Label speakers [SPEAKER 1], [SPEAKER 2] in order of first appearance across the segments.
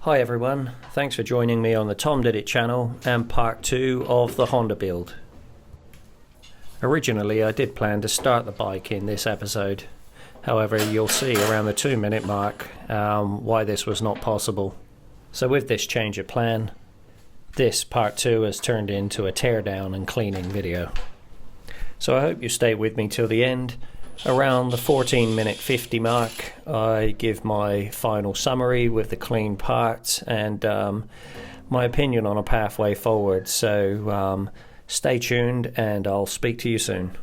[SPEAKER 1] Hi everyone, thanks for joining me on the Tom Did It channel and part 2 of the Honda build. Originally I did plan to start the bike in this episode, however you'll see around the 2-minute mark why this was not possible. So with this change of plan, this part 2 has turned into a teardown and cleaning video. So I hope you stay with me till the end. Around the 14-minute 50 mark, I give my final summary with the clean parts and my opinion on a pathway forward. So stay tuned and I'll speak to you soon.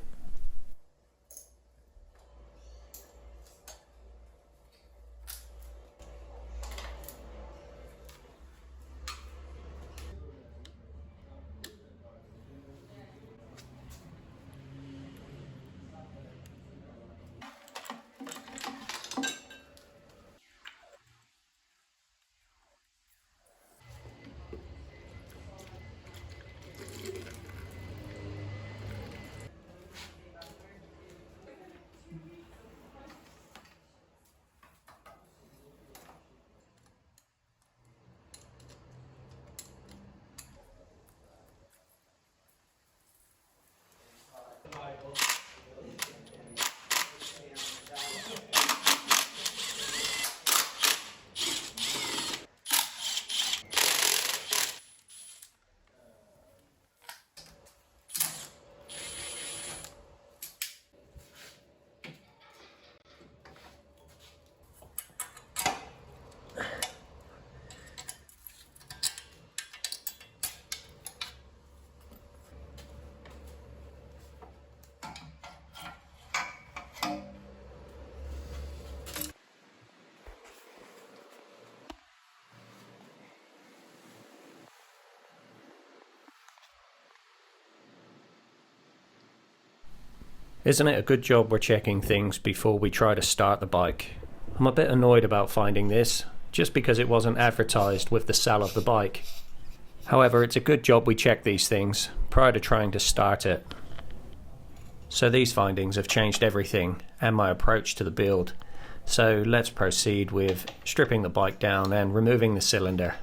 [SPEAKER 1] Isn't it a good job we're checking things before we try to start the bike? I'm a bit annoyed about finding this, just because it wasn't advertised with the sale of the bike. However, it's a good job we check these things prior to trying to start it. So these findings have changed everything and my approach to the build. So let's proceed with stripping the bike down and removing the cylinder.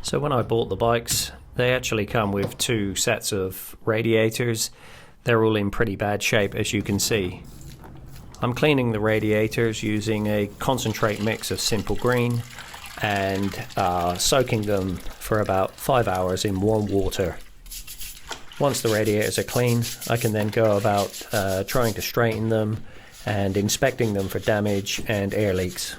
[SPEAKER 1] So when I bought the bikes, they actually come with 2 sets of radiators. They're all in pretty bad shape, as you can see. I'm cleaning the radiators using a concentrate mix of simple green and soaking them for about 5 hours in warm water. Once the radiators are clean, I can then go about trying to straighten them and inspecting them for damage and air leaks.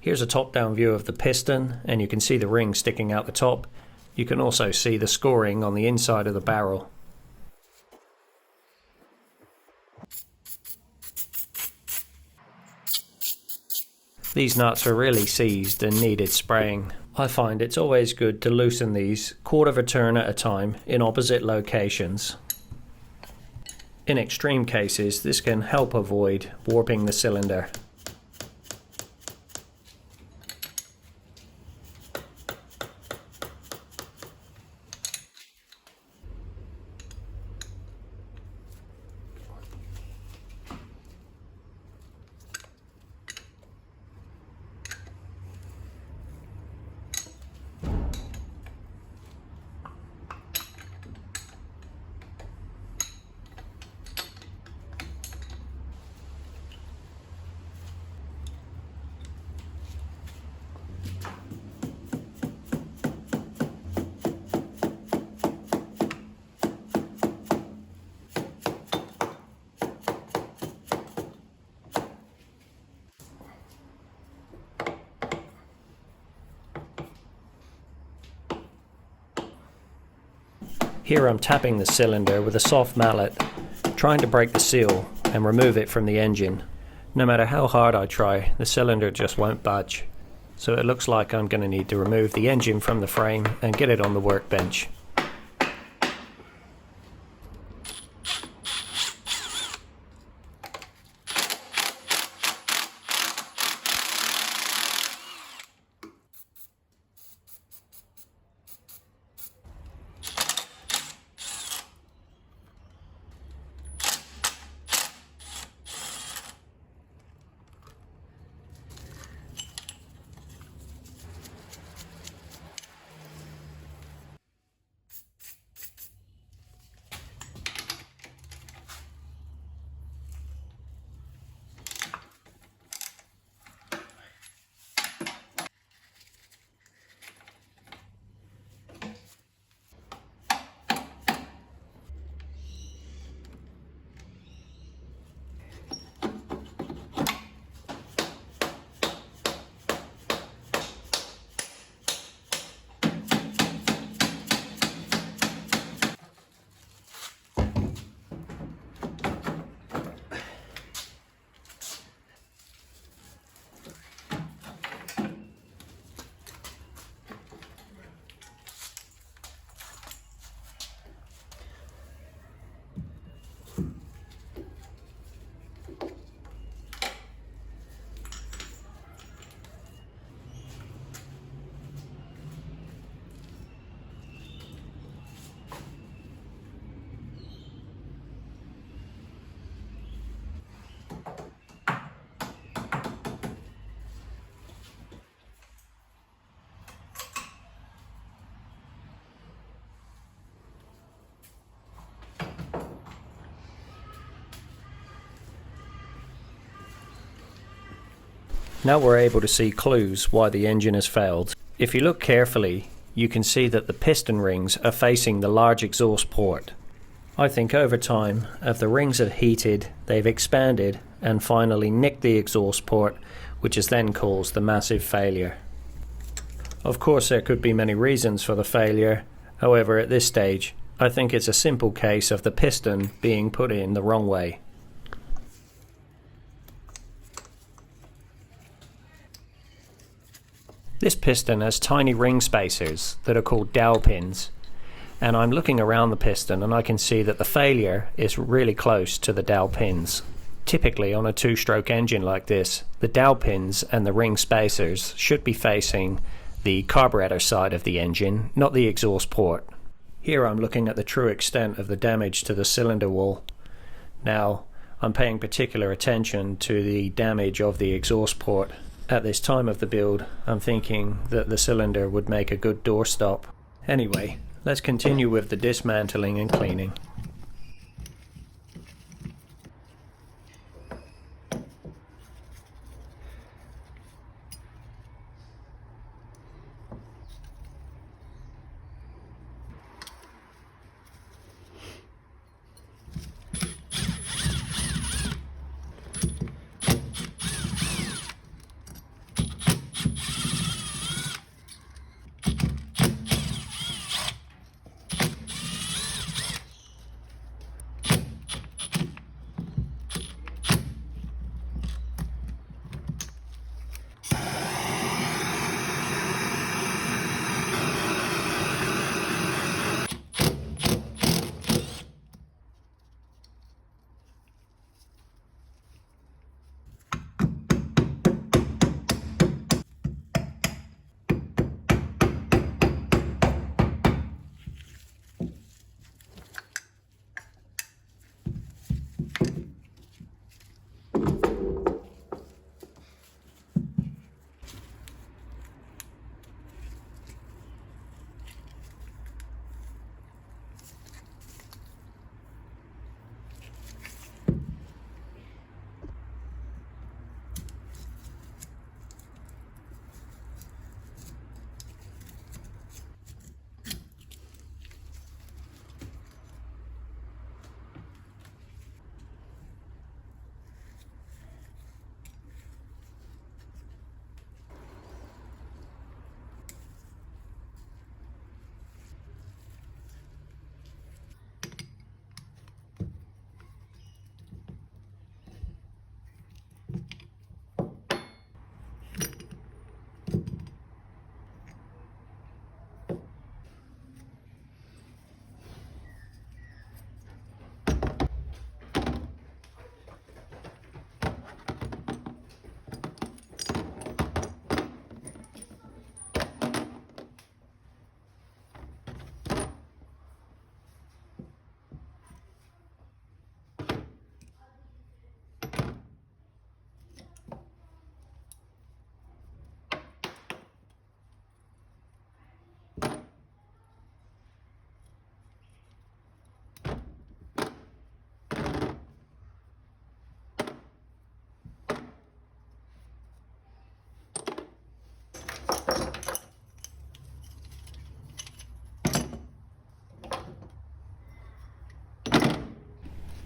[SPEAKER 1] Here's a top-down view of the piston, and you can see the ring sticking out the top. You can also see the scoring on the inside of the barrel. These nuts are really seized and needed spraying. I find it's always good to loosen these quarter of a turn at a time in opposite locations. In extreme cases, this can help avoid warping the cylinder. Here I'm tapping the cylinder with a soft mallet, trying to break the seal and remove it from the engine. No matter how hard I try, the cylinder just won't budge. So it looks like I'm going to need to remove the engine from the frame and get it on the workbench. Now we're able to see clues why the engine has failed. If you look carefully, you can see that the piston rings are facing the large exhaust port. I think over time, as the rings have heated, they've expanded and finally nicked the exhaust port, which has then caused the massive failure. Of course, there could be many reasons for the failure. However, at this stage, I think it's a simple case of the piston being put in the wrong way. This piston has tiny ring spacers that are called dowel pins, and I'm looking around the piston and I can see that the failure is really close to the dowel pins. Typically on a two-stroke engine like this, the dowel pins and the ring spacers should be facing the carburetor side of the engine, not the exhaust port. Here I'm looking at the true extent of the damage to the cylinder wall. Now, I'm paying particular attention to the damage of the exhaust port. At this time of the build, I'm thinking that the cylinder would make a good doorstop. Anyway, let's continue with the dismantling and cleaning.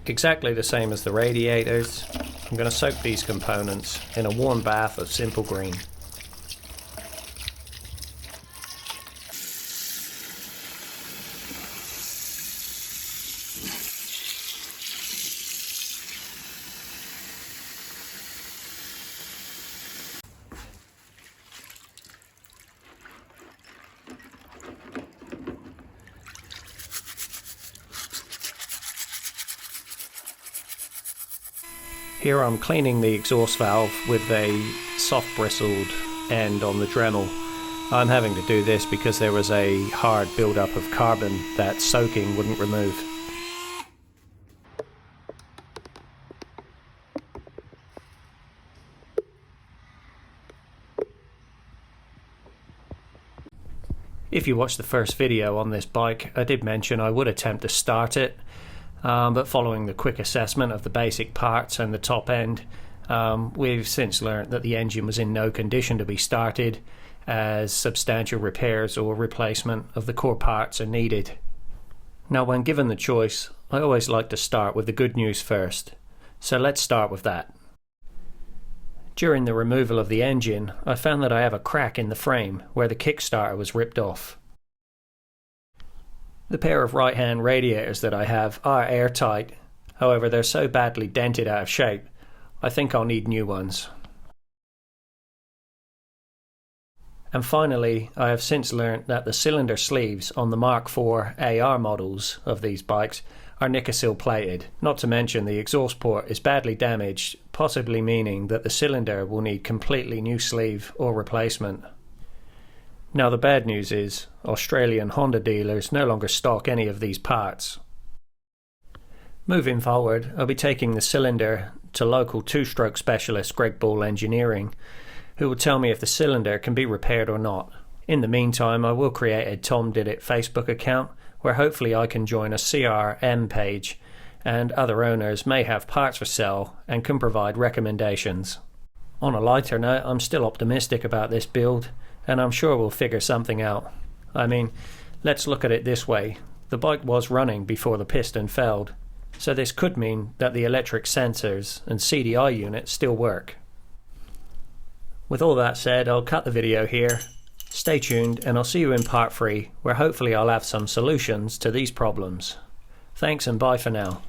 [SPEAKER 1] Exactly the same as the radiators, I'm going to soak these components in a warm bath of simple green. Here I'm cleaning the exhaust valve with a soft bristled end on the Dremel. I'm having to do this because there was a hard buildup of carbon that soaking wouldn't remove. If you watched the first video on this bike, I did mention I would attempt to start it. But following the quick assessment of the basic parts and the top end, we've since learnt that the engine was in no condition to be started, as substantial repairs or replacement of the core parts are needed. Now, when given the choice, I always like to start with the good news first, so let's start with that. During the removal of the engine, I found that I have a crack in the frame where the kickstarter was ripped off. The pair of right-hand radiators that I have are airtight, however they're so badly dented out of shape, I think I'll need new ones. And finally, I have since learnt that the cylinder sleeves on the Mark IV AR models of these bikes are Nickel plated, not to mention the exhaust port is badly damaged, possibly meaning that the cylinder will need completely new sleeve or replacement. Now the bad news is, Australian Honda dealers no longer stock any of these parts. Moving forward, I'll be taking the cylinder to local two-stroke specialist Greg Ball Engineering, who will tell me if the cylinder can be repaired or not. In the meantime, I will create a Tom Did It Facebook account, where hopefully I can join a CRM page, and other owners may have parts for sale and can provide recommendations. On a lighter note, I'm still optimistic about this build, and I'm sure we'll figure something out. I mean, let's look at it this way. The bike was running before the piston failed, so this could mean that the electric sensors and CDI unit still work. With all that said, I'll cut the video here. Stay tuned and I'll see you in part 3, where hopefully I'll have some solutions to these problems. Thanks and bye for now.